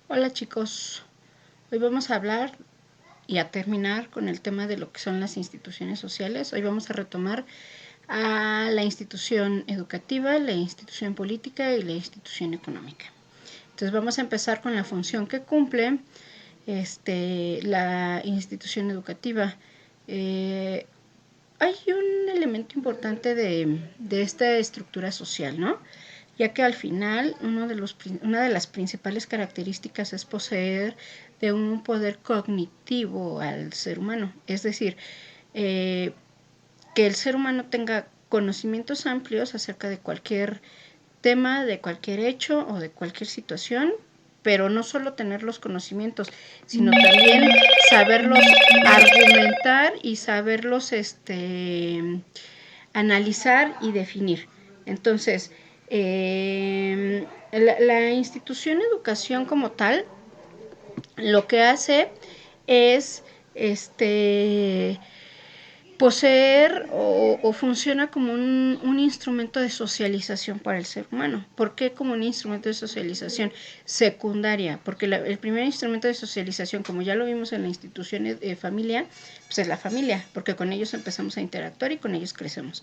Hola chicos, hoy vamos a hablar y a terminar con el tema de lo que son las instituciones sociales. Hoy vamos a retomar a la institución educativa, la institución política y la institución económica. Entonces vamos a empezar con la función que cumple la institución educativa. Hay un elemento importante de esta estructura social, ¿no? Ya que al final una de las principales características es poseer de un poder cognitivo al ser humano. Es decir, que el ser humano tenga conocimientos amplios acerca de cualquier tema, de cualquier hecho o de cualquier situación, pero no solo tener los conocimientos, sino también saberlos argumentar y saberlos analizar y definir. Entonces, la institución educación como tal lo que hace es poseer o funciona como un instrumento de socialización para el ser humano. ¿Por qué como un instrumento de socialización secundaria? Porque el primer instrumento de socialización, como ya lo vimos en la institución de familia, pues es la familia, porque con ellos empezamos a interactuar y con ellos crecemos.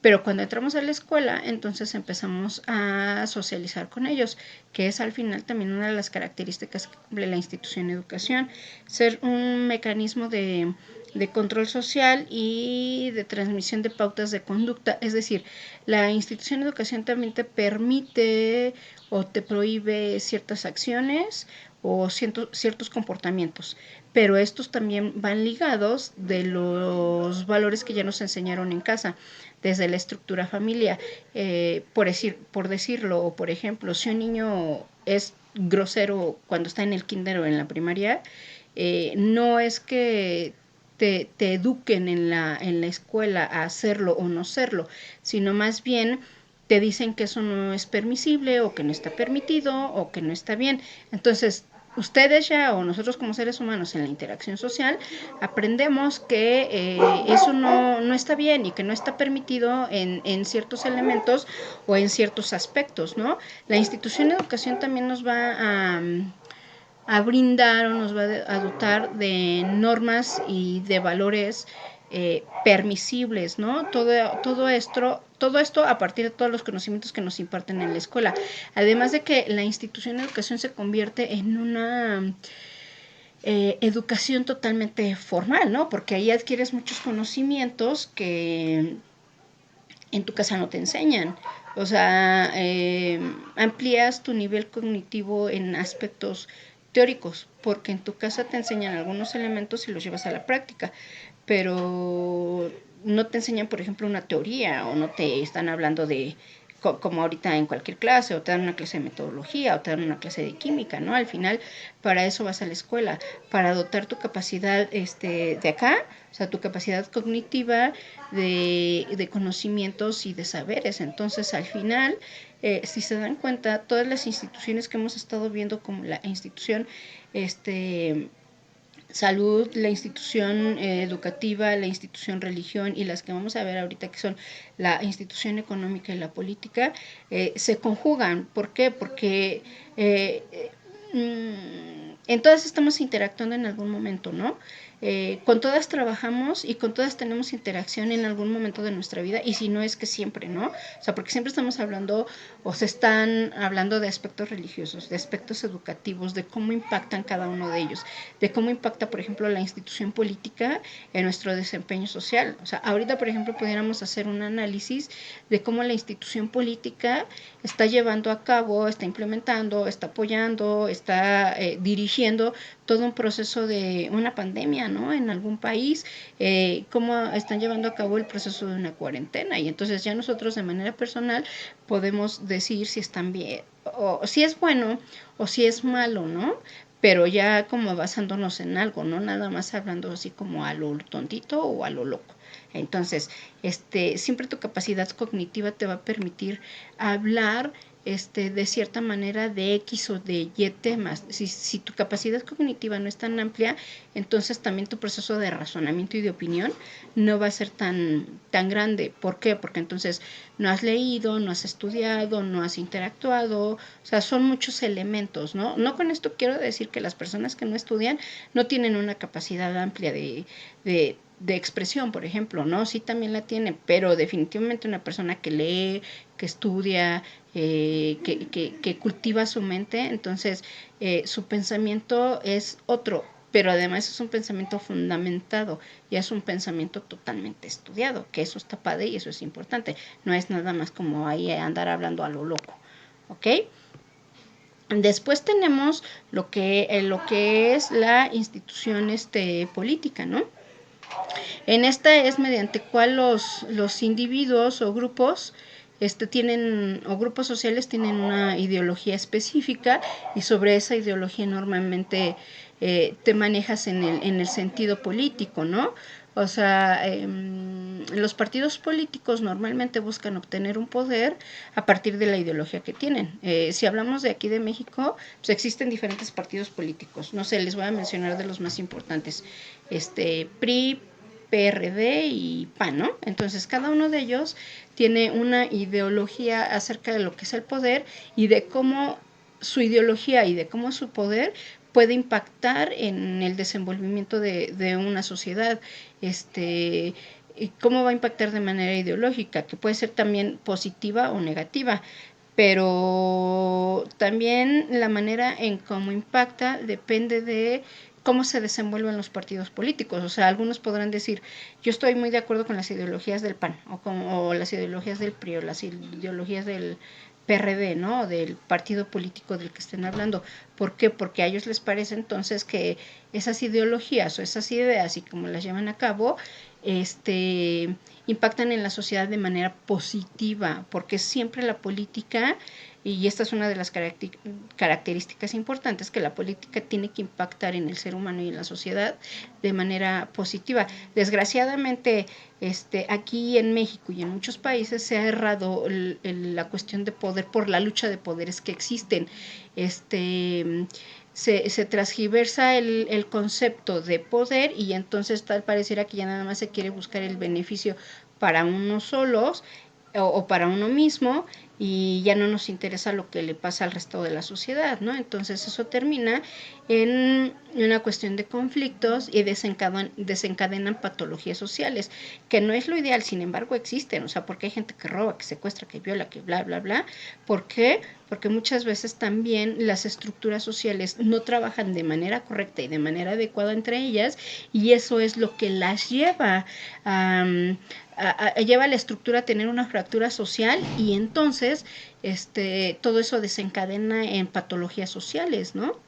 Pero cuando entramos a la escuela, entonces empezamos a socializar con ellos, que es al final también una de las características que cumple la institución de educación, ser un mecanismo de control social y de transmisión de pautas de conducta. Es decir, la institución de educación también te permite o te prohíbe ciertas acciones o ciertos comportamientos, pero estos también van ligados de los valores que ya nos enseñaron en casa, desde la estructura familiar. Por decirlo, o por ejemplo, si un niño es grosero cuando está en el kinder o en la primaria, no es que te eduquen en la escuela a hacerlo o no serlo, sino más bien te dicen que eso no es permisible o que no está permitido o que no está bien. Entonces, ustedes ya o nosotros como seres humanos en la interacción social aprendemos que eso no está bien y que no está permitido en ciertos elementos o en ciertos aspectos, ¿no? La institución de educación también nos va a brindar o nos va a dotar de normas y de valores permisibles, ¿no? Todo esto a partir de todos los conocimientos que nos imparten en la escuela. Además de que la institución de educación se convierte en una educación totalmente formal, ¿no? Porque ahí adquieres muchos conocimientos que en tu casa no te enseñan. O sea, amplías tu nivel cognitivo en aspectos teóricos, porque en tu casa te enseñan algunos elementos y los llevas a la práctica, pero no te enseñan, por ejemplo, una teoría o no te están hablando de como ahorita en cualquier clase, o te dan una clase de metodología, o te dan una clase de química, ¿no? Al final, para eso vas a la escuela, para dotar tu capacidad de acá, o sea, tu capacidad cognitiva de conocimientos y de saberes. Entonces, al final, si se dan cuenta, todas las instituciones que hemos estado viendo, como la institución salud, la institución educativa, la institución religión y las que vamos a ver ahorita que son la institución económica y la política, se conjugan. ¿Por qué? Porque en todas estamos interactuando en algún momento, ¿no? Con todas trabajamos y con todas tenemos interacción en algún momento de nuestra vida, y si no es que siempre, ¿no? O sea, porque siempre estamos hablando o se están hablando de aspectos religiosos, de aspectos educativos, de cómo impactan cada uno de ellos, de cómo impacta, por ejemplo, la institución política en nuestro desempeño social. O sea, ahorita, por ejemplo, pudiéramos hacer un análisis de cómo la institución política está llevando a cabo, está implementando, está apoyando, está dirigiendo todo un proceso de una pandemia, ¿no? En algún país, cómo están llevando a cabo el proceso de una cuarentena, y entonces ya nosotros de manera personal podemos decir si están bien, o si es bueno o si es malo, ¿no? Pero ya como basándonos en algo, no nada más hablando así como a lo tontito o a lo loco. Entonces, siempre tu capacidad cognitiva te va a permitir hablar de cierta manera de X o de Y temas. Si tu capacidad cognitiva no es tan amplia, entonces también tu proceso de razonamiento y de opinión no va a ser tan grande. ¿Por qué? Porque entonces no has leído, no has estudiado, no has interactuado, o sea, son muchos elementos, ¿no? No con esto quiero decir que las personas que no estudian no tienen una capacidad amplia de expresión, por ejemplo, ¿no? Sí también la tiene, pero definitivamente una persona que lee, que estudia, que cultiva su mente, entonces su pensamiento es otro, pero además es un pensamiento fundamentado y es un pensamiento totalmente estudiado, que eso está padre y eso es importante, no es nada más como ahí andar hablando a lo loco, ¿ok? Después tenemos lo que es la institución política, ¿no? En esta es mediante cual los individuos o grupos tienen, o grupos sociales tienen una ideología específica y sobre esa ideología normalmente te manejas en el sentido político, ¿no? O sea, los partidos políticos normalmente buscan obtener un poder a partir de la ideología que tienen. Si hablamos de aquí de México, pues existen diferentes partidos políticos. No sé, les voy a mencionar de los más importantes. PRI, PRD y PAN, ¿no? Entonces, cada uno de ellos tiene una ideología acerca de lo que es el poder y de cómo su ideología y de cómo su poder puede impactar en el desenvolvimiento de una sociedad, y cómo va a impactar de manera ideológica, que puede ser también positiva o negativa, pero también la manera en cómo impacta depende de cómo se desenvuelven los partidos políticos. O sea, algunos podrán decir, yo estoy muy de acuerdo con las ideologías del PAN, o las ideologías del PRI, o las ideologías del PRD, ¿no? Del partido político del que estén hablando. ¿Por qué? Porque a ellos les parece entonces que esas ideologías o esas ideas, y como las llevan a cabo, impactan en la sociedad de manera positiva, porque siempre la política, y esta es una de las características importantes, que la política tiene que impactar en el ser humano y en la sociedad de manera positiva. Desgraciadamente, aquí en México y en muchos países se ha errado la cuestión de poder por la lucha de poderes que existen. Se transgiversa el concepto de poder y entonces tal pareciera que ya nada más se quiere buscar el beneficio para unos solos o para uno mismo, y ya no nos interesa lo que le pasa al resto de la sociedad, ¿no? Entonces eso termina en una cuestión de conflictos y desencadenan patologías sociales, que no es lo ideal, sin embargo existen, o sea, porque hay gente que roba, que secuestra, que viola, que bla, bla, bla. ¿Por qué? Porque muchas veces también las estructuras sociales no trabajan de manera correcta y de manera adecuada entre ellas, y eso es lo que las lleva lleva a la estructura a tener una fractura social, y entonces todo eso desencadena en patologías sociales, ¿no?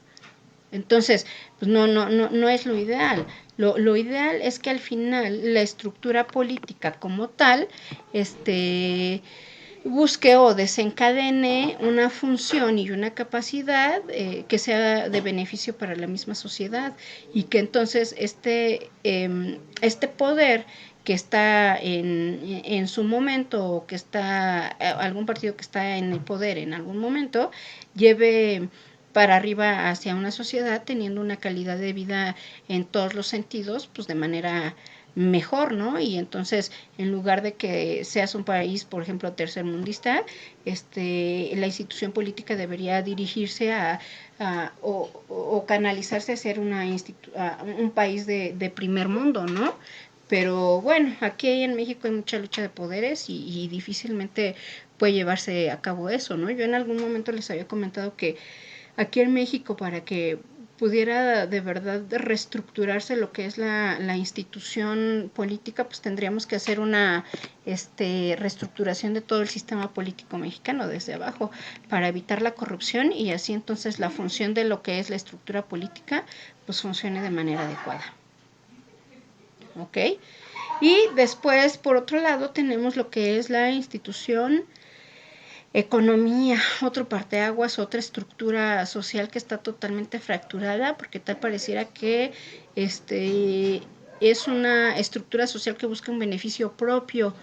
Entonces, pues no es lo ideal. Lo ideal es que al final la estructura política como tal, busque o desencadene una función y una capacidad que sea de beneficio para la misma sociedad, y que entonces este poder que está en su momento, o que está algún partido que está en el poder en algún momento, lleve para arriba hacia una sociedad teniendo una calidad de vida en todos los sentidos, pues de manera mejor, ¿no? Y entonces, en lugar de que seas un país, por ejemplo, tercermundista, la institución política debería dirigirse o canalizarse a ser un país de primer mundo, ¿no? Pero bueno, aquí en México hay mucha lucha de poderes y difícilmente puede llevarse a cabo eso, ¿no? Yo en algún momento les había comentado que aquí en México, para que pudiera de verdad reestructurarse lo que es la institución política, pues tendríamos que hacer una reestructuración de todo el sistema político mexicano desde abajo, para evitar la corrupción, y así entonces la función de lo que es la estructura política pues funcione de manera adecuada. ¿Ok? Y después, por otro lado, tenemos lo que es la institución economía, otro parteaguas, otra estructura social que está totalmente fracturada, porque tal pareciera que es una estructura social que busca un beneficio propio,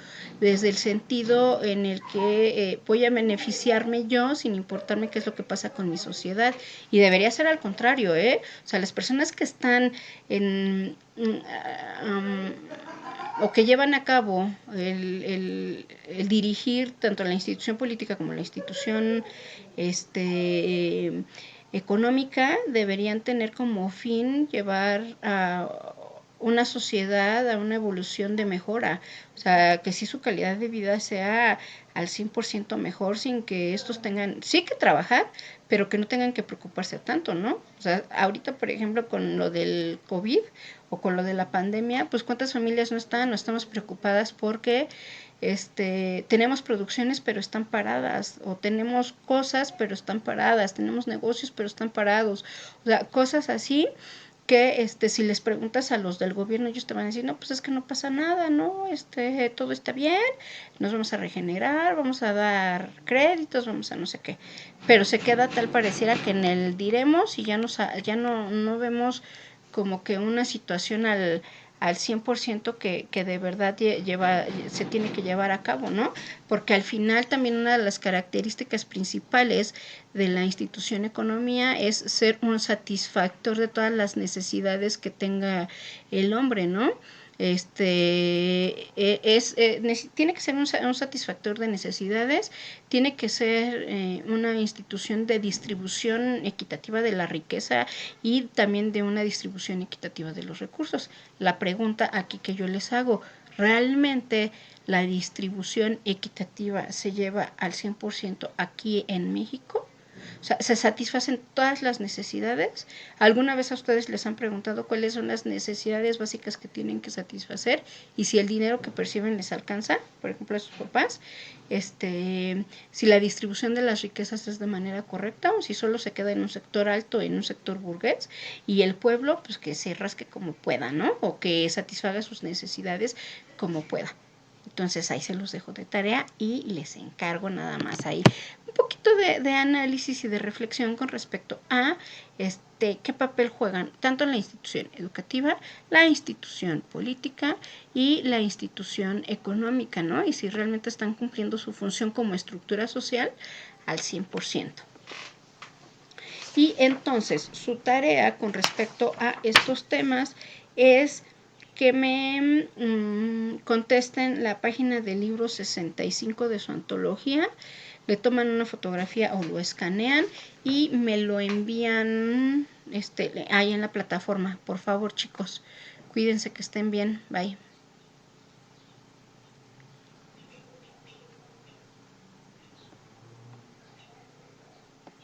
desde el sentido en el que voy a beneficiarme yo sin importarme qué es lo que pasa con mi sociedad. Y debería ser al contrario, ¿eh? O sea, las personas que están en... o que llevan a cabo el dirigir tanto la institución política como la institución económica deberían tener como fin llevar a una sociedad a una evolución de mejora, o sea, que sí su calidad de vida sea al 100% mejor sin que estos tengan, sí que trabajar, pero que no tengan que preocuparse tanto, ¿no? O sea, ahorita, por ejemplo, con lo del COVID o con lo de la pandemia, pues cuántas familias no estamos preocupadas porque tenemos producciones pero están paradas, o tenemos cosas pero están paradas, tenemos negocios pero están parados, o sea, cosas así que si les preguntas a los del gobierno, ellos te van a decir, no, pues es que no pasa nada, no, todo está bien, nos vamos a regenerar, vamos a dar créditos, vamos a no sé qué, pero se queda tal pareciera que en el diremos y ya no vemos como que una situación al 100% que de verdad se tiene que llevar a cabo, ¿no? Porque al final también una de las características principales de la institución economía es ser un satisfactor de todas las necesidades que tenga el hombre, ¿no? Tiene que ser un satisfactor de necesidades, tiene que ser una institución de distribución equitativa de la riqueza y también de una distribución equitativa de los recursos. La pregunta aquí que yo les hago, ¿realmente la distribución equitativa se lleva al 100% aquí en México? O sea, ¿se satisfacen todas las necesidades? ¿Alguna vez a ustedes les han preguntado cuáles son las necesidades básicas que tienen que satisfacer y si el dinero que perciben les alcanza? Por ejemplo, a sus papás, si la distribución de las riquezas es de manera correcta o si solo se queda en un sector alto, en un sector burgués, y el pueblo, pues que se rasque como pueda, ¿no? O que satisfaga sus necesidades como pueda. Entonces ahí se los dejo de tarea y les encargo nada más ahí un poquito de análisis y de reflexión con respecto a qué papel juegan tanto la institución educativa, la institución política y la institución económica, ¿no? Y si realmente están cumpliendo su función como estructura social al 100%. Y entonces su tarea con respecto a estos temas es que me contesten la página del libro 65 de su antología, le toman una fotografía o lo escanean y me lo envían ahí en la plataforma. Por favor, chicos, cuídense, que estén bien. Bye.